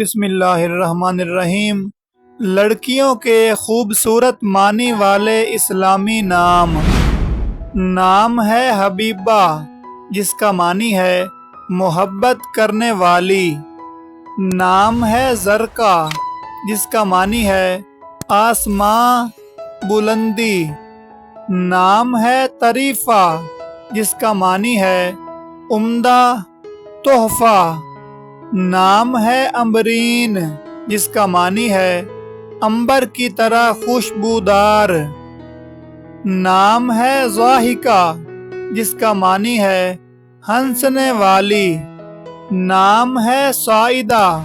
بسم اللہ الرحمن الرحیم۔ لڑکیوں کے خوبصورت معنی والے اسلامی نام ہے حبیبہ، جس کا معنی ہے محبت کرنے والی۔ نام ہے زرقا، جس کا معنی ہے آسماں بلندی۔ نام ہے طریفہ، جس کا معنی ہے عمدہ تحفہ۔ نام ہے امبرین، جس کا معنی ہے عنبر کی طرح خوشبودار۔ نام ہے ضاحکہ، جس کا معنی ہے ہنسنے والی۔ نام ہے سعیدہ،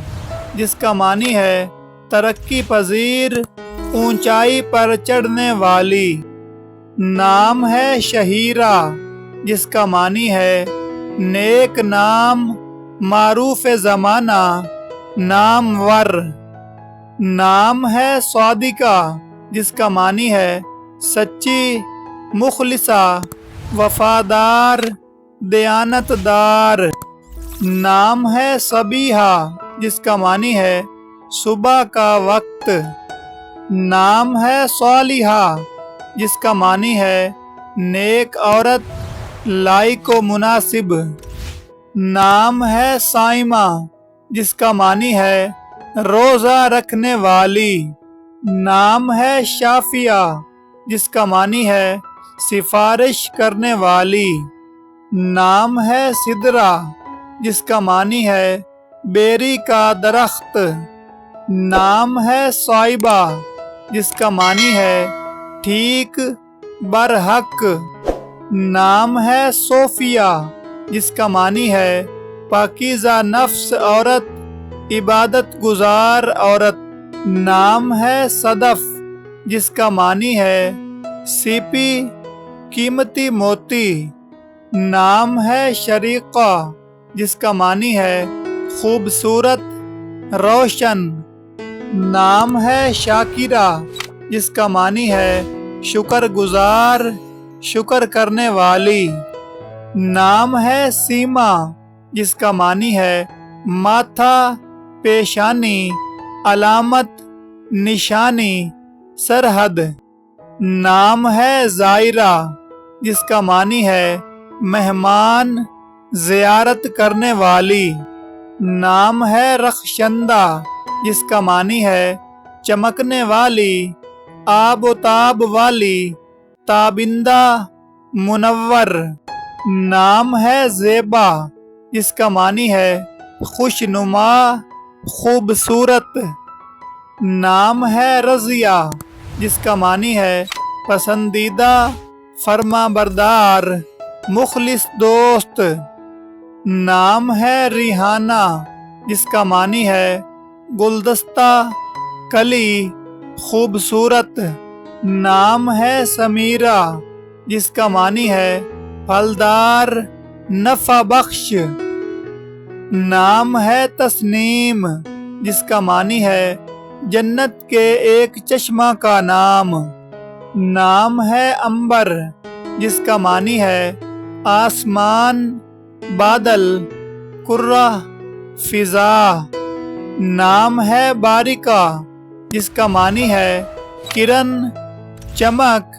جس کا معنی ہے ترقی پذیر، اونچائی پر چڑھنے والی۔ نام ہے شہیرہ، جس کا معنی ہے نیک نام، معروف زمانہ، نامور۔ نام ہے صادقہ، جس کا معنی ہے سچی، مخلصہ، وفادار، دیانت دار۔ نام ہے صبیحہ، جس کا معنی ہے صبح کا وقت۔ نام ہے صالحہ، جس کا معنی ہے نیک عورت، لائق و مناسب۔ نام ہے صائمہ، جس کا معنی ہے روزہ رکھنے والی۔ نام ہے شافیہ، جس کا معنی ہے سفارش کرنے والی۔ نام ہے سدرہ، جس کا معنی ہے بیری کا درخت۔ نام ہے صائبہ، جس کا معنی ہے ٹھیک، برحق۔ نام ہے صوفیہ، جس کا معنی ہے پاکیزہ نفس عورت، عبادت گزار عورت۔ نام ہے صدف، جس کا معنی ہے سیپی، قیمتی موتی۔ نام ہے شریقہ، جس کا معنی ہے خوبصورت، روشن۔ نام ہے شاکرہ، جس کا معنی ہے شکر گزار، شکر کرنے والی۔ نام ہے سیما، جس کا معنی ہے ماتھا، پیشانی، علامت، نشانی، سرحد۔ نام ہے زائرہ، جس کا معنی ہے مہمان، زیارت کرنے والی۔ نام ہے رخشندہ، جس کا معنی ہے چمکنے والی، آب و تاب والی، تابندہ، منور۔ نام ہے زیبا، جس کا معنی ہے خوش نما، خوبصورت۔ نام ہے رضیہ، جس کا معنی ہے پسندیدہ، فرما بردار، مخلص دوست۔ نام ہے ریحانہ، جس کا معنی ہے گلدستہ، کلی، خوبصورت۔ نام ہے سمیرہ، جس کا معنی ہے پھلدار، نفع بخش۔ نام ہے تسنیم، جس کا معنی ہے جنت کے ایک چشمہ کا نام۔ نام ہے عنبر، جس کا معنی ہے آسمان، بادل، کرہ، فضا۔ نام ہے باریکہ، جس کا معنی ہے کرن، چمک،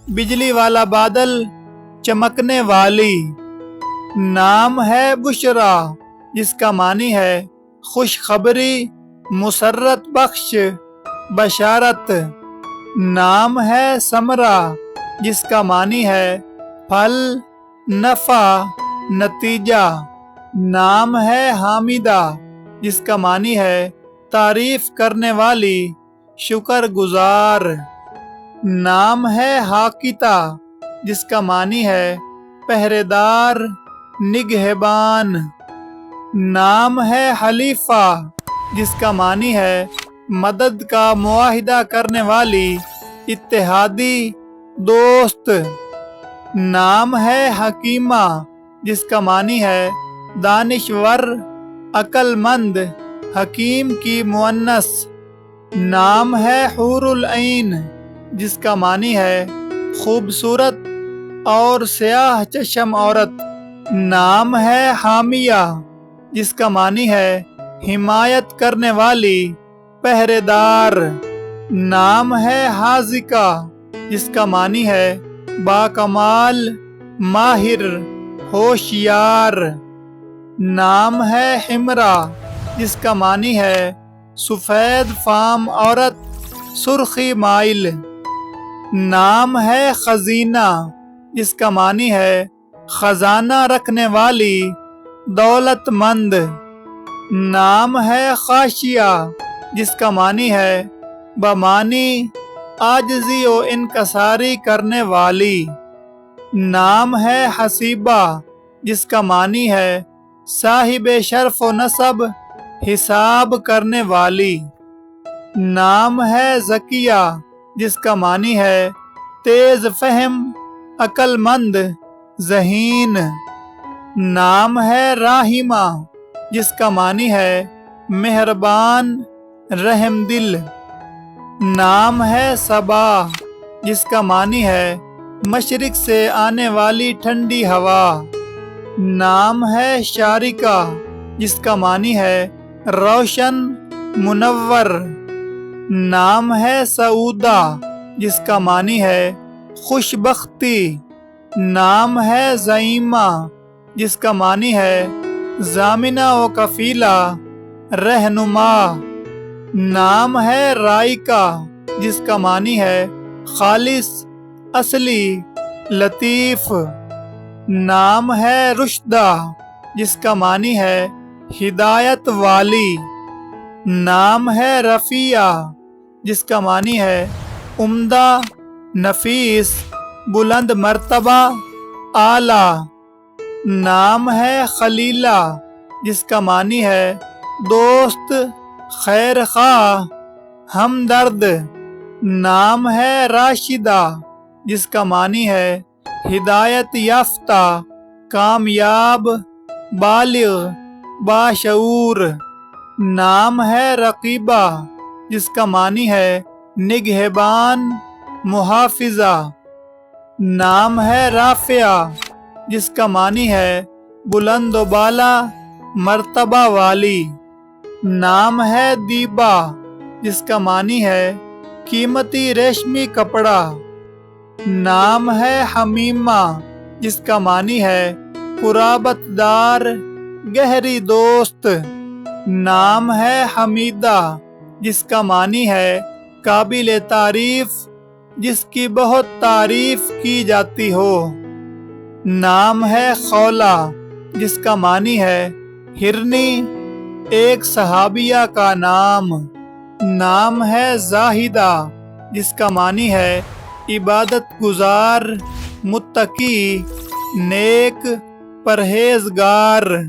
بجلی والا بادل، چمکنے والی۔ نام ہے بشرا، جس کا معنی ہے خوشخبری، مسرت بخش، بشارت۔ نام ہے ثمرہ، جس کا معنی ہے پھل، نفع، نتیجہ۔ نام ہے حامدہ، جس کا معنی ہے تعریف کرنے والی، شکر گزار۔ نام ہے حاکتہ، جس کا معنی ہے پہرے دار، نگہبان۔ نام ہے حلیفہ، جس کا معنی ہے مدد کا معاہدہ کرنے والی، اتحادی، دوست۔ نام ہے حکیمہ، جس کا معنی ہے دانشور، عقل مند، حکیم کی مؤنث۔ نام ہے حور العین، جس کا معنی ہے خوبصورت اور سیاہ چشم عورت۔ نام ہے حامیہ، جس کا معنی ہے حمایت کرنے والی پہرے دار۔ نام ہے حاذقہ جس کا معنی ہے باکمال، ماہر، ہوشیار۔ نام ہے حمرا جس کا معنی ہے سفید فام عورت، سرخی مائل۔ نام ہے خزینہ جس کا معنی ہے خزانہ رکھنے والی، دولت مند۔ نام ہے خاشیہ جس کا معنی ہے بمانی، عاجزی و انکساری کرنے والی۔ نام ہے حسیبہ جس کا معنی ہے صاحب شرف و نسب، حساب کرنے والی۔ نام ہے ذکیہ جس کا معنی ہے تیز فہم، عقل مند، ذہین۔ نام ہے راحمہ جس کا معنی ہے مہربان، رحم دل۔ نام ہے صبا جس کا معنی ہے مشرق سے آنے والی ٹھنڈی ہوا۔ نام ہے شارکہ جس کا معنی ہے روشن، منور۔ نام ہے سعودہ جس کا معنی ہے خوش بختی۔ نام ہے زعیمہ جس کا معنی ہے ضامنہ و کفیلہ، رہنما۔ نام ہے رائقہ جس کا معنی ہے خالص، اصلی، لطیف۔ نام ہے رشدہ جس کا معنی ہے ہدایت والی۔ نام ہے رفیہ جس کا معنی ہے عمدہ، نفیس، بلند مرتبہ، اعلیٰ۔ نام ہے خلیلہ جس کا معنی ہے دوست، خیر خواہ، ہمدرد۔ نام ہے راشدہ جس کا معنی ہے ہدایت یافتہ، کامیاب، بالغ، باشعور۔ نام ہے رقیبہ جس کا معنی ہے نگہبان، محافظہ۔ نام ہے رافعہ جس کا معنی ہے بلند و بالا، مرتبہ والی۔ نام ہے دیبا جس کا معنی ہے قیمتی ریشمی کپڑا۔ نام ہے حمیمہ جس کا معنی ہے قرابت دار، گہری دوست۔ نام ہے حمیدہ جس کا معنی ہے قابل تعریف، جس کی بہت تعریف کی جاتی ہو۔ نام ہے خولہ جس کا معنی ہے ہرنی، ایک صحابیہ کا نام۔ نام ہے زاہدہ جس کا معنی ہے عبادت گزار، متقی، نیک، پرہیزگار۔